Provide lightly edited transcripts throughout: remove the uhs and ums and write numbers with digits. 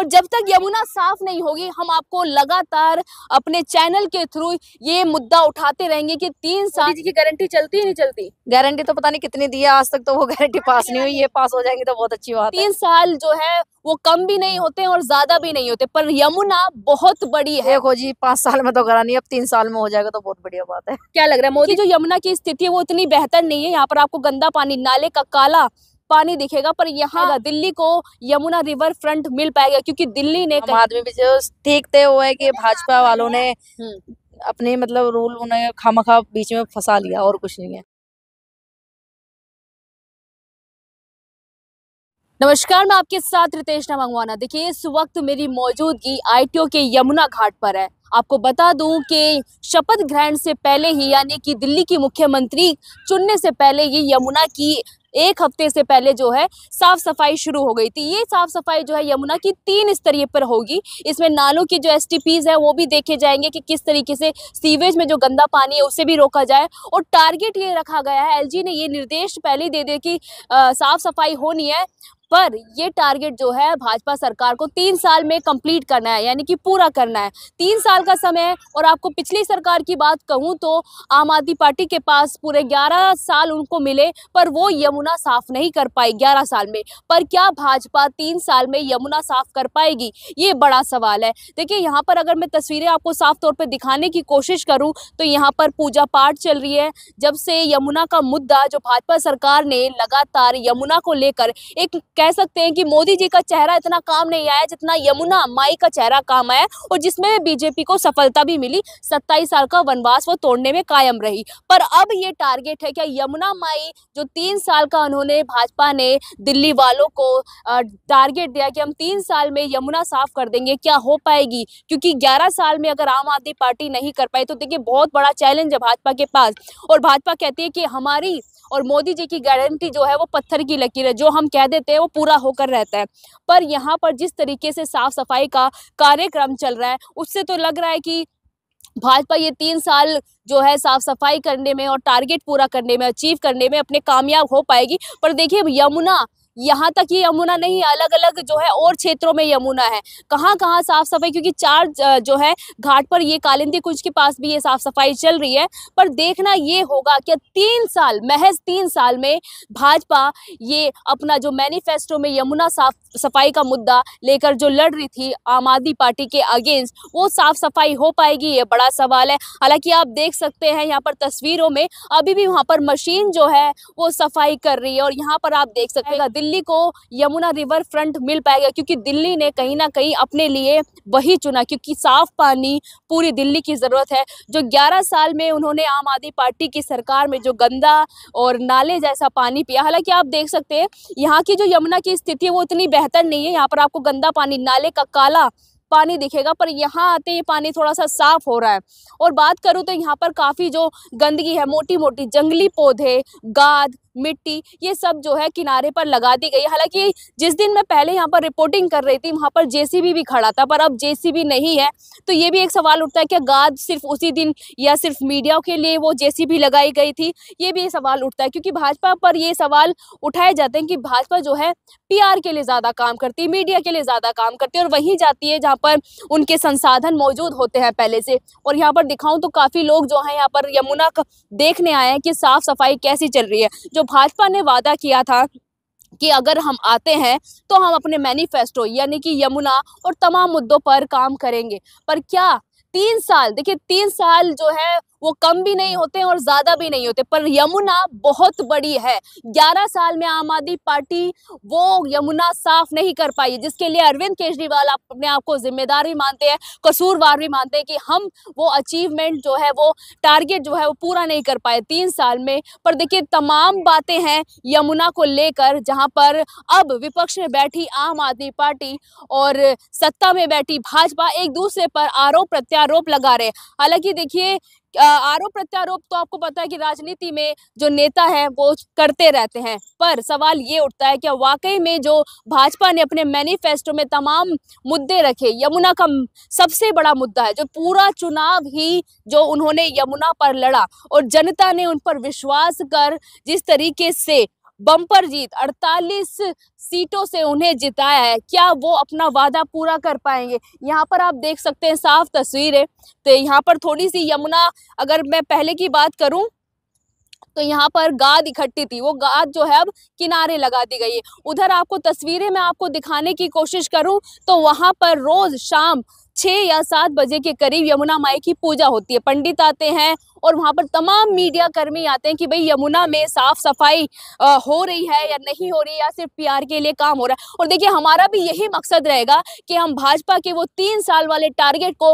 और जब तक यमुना साफ नहीं होगी हम आपको लगातार अपने चैनल के थ्रू ये मुद्दा उठाते रहेंगे कि 3 साल की गारंटी चलती है नहीं चलती। गारंटी तो पता नहीं कितनी दी है, आज तक तो वो गारंटी पास नहीं हुई। ये पास हो जाएंगी तो बहुत अच्छी बात है। 3 साल जो है वो कम भी नहीं होते और ज्यादा भी नहीं होते, पर यमुना बहुत बड़ी है। देखो जी 5 साल में तो करा नहीं, अब 3 साल में हो जाएगा तो बहुत बढ़िया बात है। क्या लग रहा है मोदी, जो यमुना की स्थिति है वो इतनी बेहतर नहीं है। यहाँ पर आपको गंदा पानी, नाले का काला पानी दिखेगा, पर यहाँ दिल्ली को यमुना रिवर फ्रंट मिल पाएगा क्योंकि दिल्ली ने आम आदमी भी जो देखते हुए कि भाजपा वालों ने अपने मतलब रूल उन्हें खामखा बीच में फंसा लिया, और कुछ नहीं है। नमस्कार, मैं आपके साथ रितेश मंगवाना। देखिए इस वक्त मेरी मौजूदगी आईटीओ के यमुना घाट पर है। आपको बता दूं कि शपथ ग्रहण से पहले ही, यानी कि दिल्ली की मुख्यमंत्री चुनने से पहले ये यमुना की 1 हफ्ते से पहले जो है साफ सफाई शुरू हो गई थी। ये साफ सफाई जो है यमुना की 3 स्तरीय पर होगी। इसमें नालों के जो एसटीपीज है वो भी देखे जाएंगे कि किस तरीके से सीवेज में जो गंदा पानी है उसे भी रोका जाए। और टारगेट ये रखा गया है, एलजी ने ये निर्देश पहले ही दे दिए कि साफ सफाई होनी है, पर ये टारगेट जो है भाजपा सरकार को 3 साल में कंप्लीट करना है, यानी कि पूरा करना है। 3 साल का समय है। और आपको पिछली सरकार की बात कहूं तो आम आदमी पार्टी के पास पूरे 11 साल उनको मिले, पर वो यमुना साफ नहीं कर पाई 11 साल में। पर क्या भाजपा 3 साल में यमुना साफ कर पाएगी, ये बड़ा सवाल है। देखिए यहाँ पर अगर मैं तस्वीरें आपको साफ तौर पर दिखाने की कोशिश करूं तो यहाँ पर पूजा पाठ चल रही है। जब से यमुना का मुद्दा, जो भाजपा सरकार ने लगातार यमुना को लेकर, एक कह सकते हैं कि मोदी जी का चेहरा इतना काम नहीं आया जितना यमुना माई का चेहरा काम आया, और जिसमें बीजेपी को सफलता भी मिली। 27 साल का वनवास वो तोड़ने में कायम रही। पर अब ये टारगेट है, क्या यमुना माई जो 3 साल का उन्होंने, भाजपा ने दिल्ली वालों को टारगेट दिया कि हम 3 साल में यमुना साफ कर देंगे, क्या हो पाएगी? क्योंकि 11 साल में अगर आम आदमी पार्टी नहीं कर पाई तो देखिए बहुत बड़ा चैलेंज है भाजपा के पास। और भाजपा कहती है कि हमारी और मोदी जी की गारंटी जो है वो पत्थर की लकीर है, जो हम कह देते हैं वो पूरा होकर रहता है। पर यहाँ पर जिस तरीके से साफ सफाई का कार्यक्रम चल रहा है उससे तो लग रहा है कि भाजपा ये 3 साल जो है साफ सफाई करने में और टारगेट पूरा करने में, अचीव करने में अपने कामयाब हो पाएगी। पर देखिए यमुना, यहाँ तक ये यमुना नहीं, अलग अलग जो है और क्षेत्रों में यमुना है। कहाँ कहाँ साफ सफाई, क्योंकि 4 जो है घाट पर, ये कालिंदी कुंज के पास भी ये साफ सफाई चल रही है। पर देखना ये होगा कि 3 साल, महज 3 साल में भाजपा ये अपना जो मैनिफेस्टो में यमुना साफ सफाई का मुद्दा लेकर जो लड़ रही थी आम आदमी पार्टी के अगेंस्ट, वो साफ सफाई हो पाएगी, ये बड़ा सवाल है। हालांकि आप देख सकते हैं यहाँ पर तस्वीरों में अभी भी वहाँ पर मशीन जो है वो सफाई कर रही है। और यहाँ पर आप देख सकते हैं दिल्ली को यमुना रिवर फ्रंट मिल पाएगा, क्योंकि दिल्ली ने कहीं ना कहीं अपने लिए वही चुना, क्योंकि साफ पानी पूरी दिल्ली की जरूरत है। जो 11 साल में उन्होंने आम आदमी पार्टी की सरकार में जो गंदा और नाले जैसा पानी पिया, हालांकि आप देख सकते हैं यहाँ की जो यमुना की स्थिति है वो इतनी बेहतर नहीं है। यहाँ पर आपको गंदा पानी, नाले का काला पानी दिखेगा, पर यहाँ आते ही पानी थोड़ा सा साफ हो रहा है। और बात करूँ तो यहाँ पर काफी जो गंदगी है, मोटी मोटी जंगली पौधे, गाद, मिट्टी, ये सब जो है किनारे पर लगा दी गई। हालांकि जिस दिन मैं पहले यहाँ पर रिपोर्टिंग कर रही थी वहाँ पर जेसीबी भी खड़ा था, पर अब जेसीबी नहीं है। तो ये भी एक सवाल उठता है कि गाद सिर्फ उसी दिन या सिर्फ मीडिया के लिए वो जेसीबी लगाई गई थी, ये भी सवाल उठता है। क्योंकि भाजपा पर ये सवाल उठाए जाते हैं कि भाजपा जो है पीआर के लिए ज्यादा काम करती है, मीडिया के लिए ज्यादा काम करती है, और वहीं जाती है जहाँ पर उनके संसाधन मौजूद होते हैं पहले से। और यहाँ पर दिखाऊं तो काफी लोग जो है यहाँ पर यमुना देखने आए हैं कि साफ सफाई कैसी चल रही है। जो भाजपा ने वादा किया था कि अगर हम आते हैं तो हम अपने मैनिफेस्टो यानी कि यमुना और तमाम मुद्दों पर काम करेंगे, पर क्या 3 साल, देखिए 3 साल जो है वो कम भी नहीं होते और ज्यादा भी नहीं होते, पर यमुना बहुत बड़ी है। 11 साल में आम आदमी पार्टी वो यमुना साफ नहीं कर पाई, जिसके लिए अरविंद केजरीवाल अपने आप को जिम्मेदार भी मानते हैं, कसूरवार भी मानते हैं कि हम वो अचीवमेंट जो है, वो टारगेट जो है वो पूरा नहीं कर पाए 3 साल में। पर देखिए तमाम बातें हैं यमुना को लेकर, जहां पर अब विपक्ष में बैठी आम आदमी पार्टी और सत्ता में बैठी भाजपा एक दूसरे पर आरोप प्रत्यारोप लगा रहे हैं। हालांकि देखिए आरोप प्रत्यारोप तो आपको पता है कि राजनीति में जो नेता है वो करते रहते हैं, पर सवाल ये उठता है कि वाकई में जो भाजपा ने अपने मैनिफेस्टो में तमाम मुद्दे रखे, यमुना का सबसे बड़ा मुद्दा है, जो पूरा चुनाव ही जो उन्होंने यमुना पर लड़ा और जनता ने उन पर विश्वास कर जिस तरीके से बम्पर जीत 48 सीटों से उन्हें जिताया है। क्या वो अपना वादा पूरा कर पाएंगे? यहाँ पर आप देख सकते हैं साफ तस्वीर है। तो यहाँ पर थोड़ी सी यमुना, अगर मैं पहले की बात करूं तो यहाँ पर गाद इकट्ठी थी, वो गाद जो है अब किनारे लगा दी गई है। उधर आपको तस्वीरें मैं आपको दिखाने की कोशिश करूं तो वहां पर रोज शाम 6 या 7 बजे के करीब यमुना माई की पूजा होती है। पंडित आते हैं और वहां पर तमाम मीडिया कर्मी आते हैं कि भाई यमुना में साफ सफाई हो रही है या नहीं हो रही है, या सिर्फ पीआर के लिए काम हो रहा है। और देखिए हमारा भी यही मकसद रहेगा कि हम भाजपा के वो 3 साल वाले टारगेट को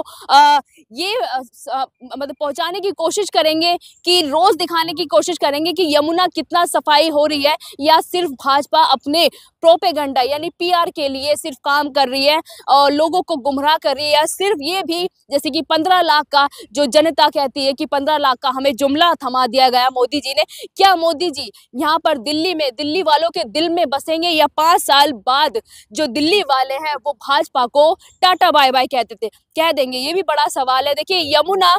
मतलब पहुंचाने की कोशिश करेंगे, कि रोज दिखाने की कोशिश करेंगे कि यमुना कितना सफाई हो रही है, या सिर्फ भाजपा अपने प्रोपेगेंडा यानी पीआर के लिए सिर्फ काम कर रही है और लोगों को गुमराह कर रही है, या सिर्फ ये भी जैसे कि 15 लाख का जो जनता कहती है कि 15 लाख का हमें जुमला थमा दिया गया मोदी जी ने। क्या मोदी जी यहाँ पर दिल्ली में दिल्ली वालों के दिल में बसेंगे, या 5 साल बाद जो दिल्ली वाले हैं वो भाजपा को टाटा बाय बाय कहते थे कह देंगे? ये भी बड़ा सवाल है। देखिए यमुना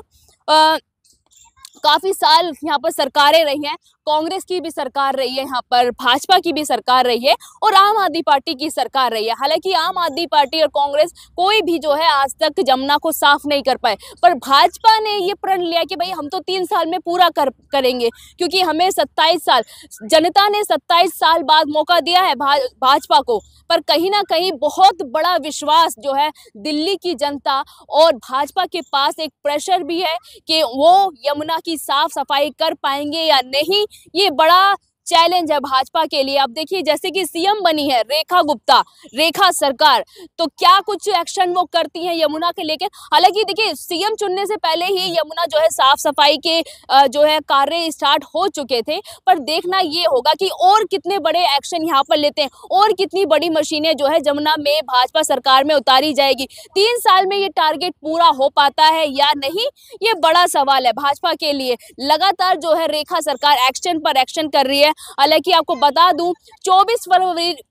काफी साल यहाँ पर सरकारें रही हैं, कांग्रेस की भी सरकार रही है, यहाँ पर भाजपा की भी सरकार रही है और आम आदमी पार्टी की सरकार रही है। हालांकि आम आदमी पार्टी और कांग्रेस कोई भी जो है आज तक यमुना को साफ नहीं कर पाए, पर भाजपा ने ये प्रण लिया कि भाई हम तो 3 साल में पूरा करेंगे, क्योंकि हमें 27 साल जनता ने 27 साल बाद मौका दिया है भाजपा को। पर कहीं ना कहीं बहुत बड़ा विश्वास जो है दिल्ली की जनता और भाजपा के पास एक प्रेशर भी है कि वो यमुना की साफ सफाई कर पाएंगे या नहीं, ये बड़ा चैलेंज है भाजपा के लिए। अब देखिए जैसे कि सीएम बनी है रेखा गुप्ता, रेखा सरकार, तो क्या कुछ एक्शन वो करती हैं यमुना के लेकर। हालांकि देखिए सीएम चुनने से पहले ही यमुना जो है साफ सफाई के जो है कार्य स्टार्ट हो चुके थे, पर देखना ये होगा कि और कितने बड़े एक्शन यहाँ पर लेते हैं और कितनी बड़ी मशीनें जो है यमुना में भाजपा सरकार में उतारी जाएगी। 3 साल में ये टारगेट पूरा हो पाता है या नहीं, ये बड़ा सवाल है भाजपा के लिए। लगातार जो है रेखा सरकार एक्शन पर एक्शन कर रही है। हालांकि आपको बता दूं 24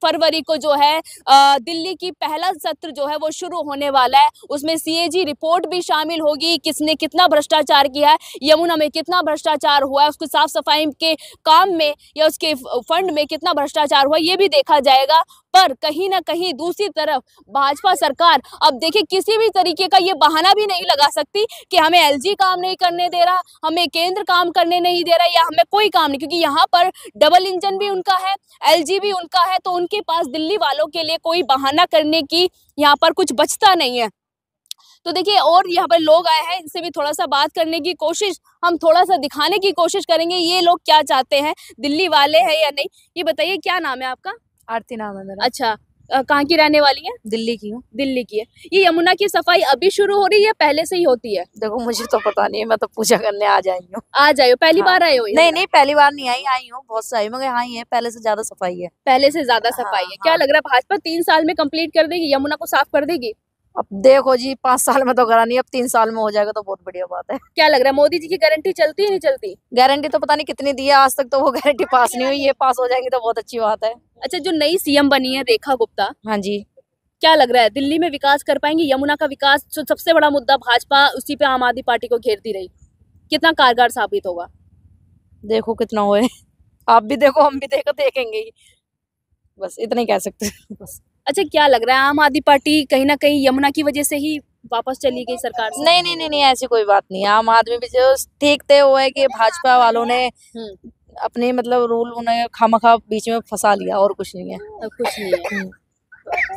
फरवरी को जो है दिल्ली की पहला सत्र जो है वो शुरू होने वाला है। उसमें सीएजी रिपोर्ट भी शामिल होगी, किसने कितना भ्रष्टाचार किया है, यमुना में कितना भ्रष्टाचार हुआ है, उसको साफ सफाई के काम में या उसके फंड में कितना भ्रष्टाचार हुआ, ये भी देखा जाएगा। पर कहीं ना कहीं दूसरी तरफ भाजपा सरकार अब देखिए किसी भी तरीके का ये बहाना भी नहीं लगा सकती कि हमें एलजी काम नहीं करने दे रहा, हमें केंद्र काम करने नहीं दे रहा, या हमें कोई काम नहीं, क्योंकि यहाँ पर डबल इंजन भी उनका है, एलजी भी उनका है, तो उनके पास दिल्ली वालों के लिए कोई बहाना करने की यहाँ पर कुछ बचता नहीं है। तो देखिए और यहाँ पर लोग आए हैं, इनसे भी थोड़ा सा बात करने की कोशिश, हम थोड़ा सा दिखाने की कोशिश करेंगे ये लोग क्या चाहते हैं, दिल्ली वाले हैं या नहीं। ये बताइए क्या नाम है आपका? आरती नाम है मेरा। अच्छा, कहाँ की रहने वाली है? दिल्ली की हूँ। दिल्ली की है। ये यमुना की सफाई अभी शुरू हो रही है, पहले से ही होती है? देखो मुझे तो पता नहीं है, मैं तो पूजा करने आ जाई हूँ। आ जाओ, पहली हाँ। बार आए हो? नहीं पहली बार नहीं आई हूँ, बहुत सारी मगर हाँ है, पहले से ज्यादा सफाई है। पहले से ज्यादा सफाई है। क्या लग रहा है भाजपा 3 साल में कंप्लीट कर देगी, यमुना को साफ कर देगी? अब देखो जी 5 साल में तो करा नहीं, अब 3 साल में हो जाएगा तो बहुत बढ़िया बात है। क्या लग रहा है मोदी जी की गारंटी चलती है नहीं चलती? गारंटी तो पता नहीं कितनी दी है, आज तक तो वो गारंटी पास नहीं हुई है, पास हो जाएंगी तो बहुत अच्छी बात है। अच्छा, जो नई सीएम बनी है रेखा गुप्ता, हाँ जी, क्या लग रहा है दिल्ली में विकास कर पाएंगी? यमुना का विकास जो सबसे बड़ा मुद्दा भाजपा उसी पे आम आदमी पार्टी को घेरती रही, कितना कारगर साबित होगा? देखो कितना हुए, आप भी देखो हम भी देखेंगे ही, बस इतना ही कह सकते बस। अच्छा, क्या लग रहा है आम आदमी पार्टी कहीं ना कहीं यमुना की वजह से ही वापस चली गई सरकार से? नहीं ऐसी कोई बात नहीं है। आम आदमी भी जो देखते हुए कि भाजपा वालों ने अपने मतलब रूल उन्हें खामखा बीच में फंसा लिया, और कुछ नहीं है। कुछ नहीं है।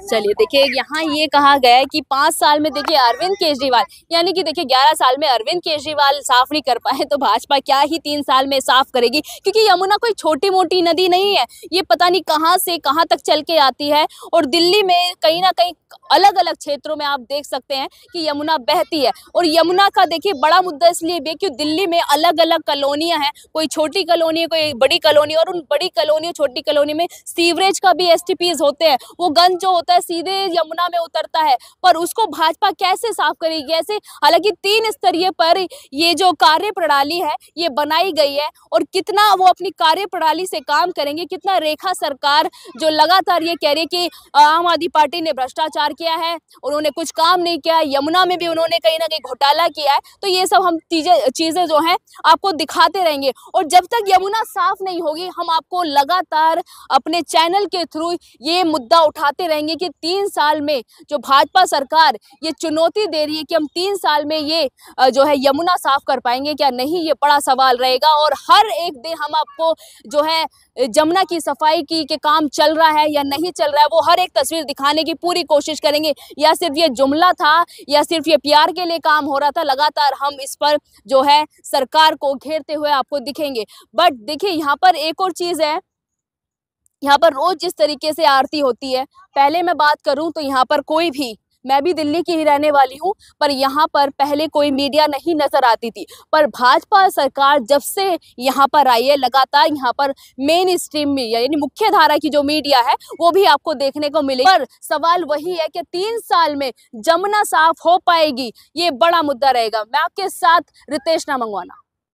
चलिए देखिए यहाँ ये कहा गया है कि 5 साल में देखिए अरविंद केजरीवाल, यानी कि देखिए 11 साल में अरविंद केजरीवाल साफ नहीं कर पाए तो भाजपा क्या ही 3 साल में साफ करेगी, क्योंकि यमुना कोई छोटी मोटी नदी नहीं है, ये पता नहीं कहां से कहां तक चल के आती है। और दिल्ली में कहीं ना कहीं अलग अलग क्षेत्रों में आप देख सकते हैं कि यमुना बहती है। और यमुना का देखिए बड़ा मुद्दा इसलिए भी क्योंकि दिल्ली में अलग अलग कॉलोनियां हैं, कोई छोटी कॉलोनी है कोई बड़ी कॉलोनी, और उन बड़ी कॉलोनी छोटी कॉलोनी में सीवरेज का भी एसटीपीज होते हैं, वो गंद जो होता है सीधे यमुना में उतरता है, पर उसको भाजपा कैसे साफ करेगी ऐसे? हालांकि 3 स्तरीय पर ये जो कार्य प्रणाली है ये बनाई गई है, और कितना वो अपनी कार्य प्रणाली से काम करेंगे, कितना रेखा सरकार जो लगातार ये कह रही है कि आम आदमी पार्टी ने भ्रष्टाचार किया है, उन्होंने कुछ काम नहीं किया, यमुना में भी उन्होंने कहीं ना कहीं घोटाला किया है। तो ये सब हम चीजें जो हैं आपको दिखाते रहेंगे, और जब तक यमुना साफ नहीं होगी हम आपको लगातार अपने चैनल के थ्रू ये मुद्दा उठाते रहेंगे कि 3 साल में जो भाजपा सरकार ये चुनौती दे रही है कि हम 3 साल में ये जो है यमुना साफ कर पाएंगे क्या नहीं, ये बड़ा सवाल रहेगा। और हर एक दिन हम आपको जो है जमुना की सफाई की के काम चल रहा है या नहीं चल रहा है वो हर एक तस्वीर दिखाने की पूरी कोशिश करेंगे। या सिर्फ ये जुमला था या सिर्फ ये प्यार के लिए काम हो रहा था, लगातार हम इस पर जो है सरकार को घेरते हुए आपको दिखेंगे। बट देखिए यहाँ पर एक और चीज है, यहाँ पर रोज जिस तरीके से आरती होती है, पहले मैं बात करूं तो यहाँ पर कोई भी, मैं भी दिल्ली की ही रहने वाली हूँ, पर यहाँ पर पहले कोई मीडिया नहीं नजर आती थी। पर भाजपा सरकार जब से यहाँ पर आई है, लगातार यहाँ पर मेन स्ट्रीम मीडिया यानी मुख्य धारा की जो मीडिया है वो भी आपको देखने को मिलेगी। पर सवाल वही है कि 3 साल में जमुना साफ हो पाएगी, ये बड़ा मुद्दा रहेगा। मैं आपके साथ रितेश नामंगवाना।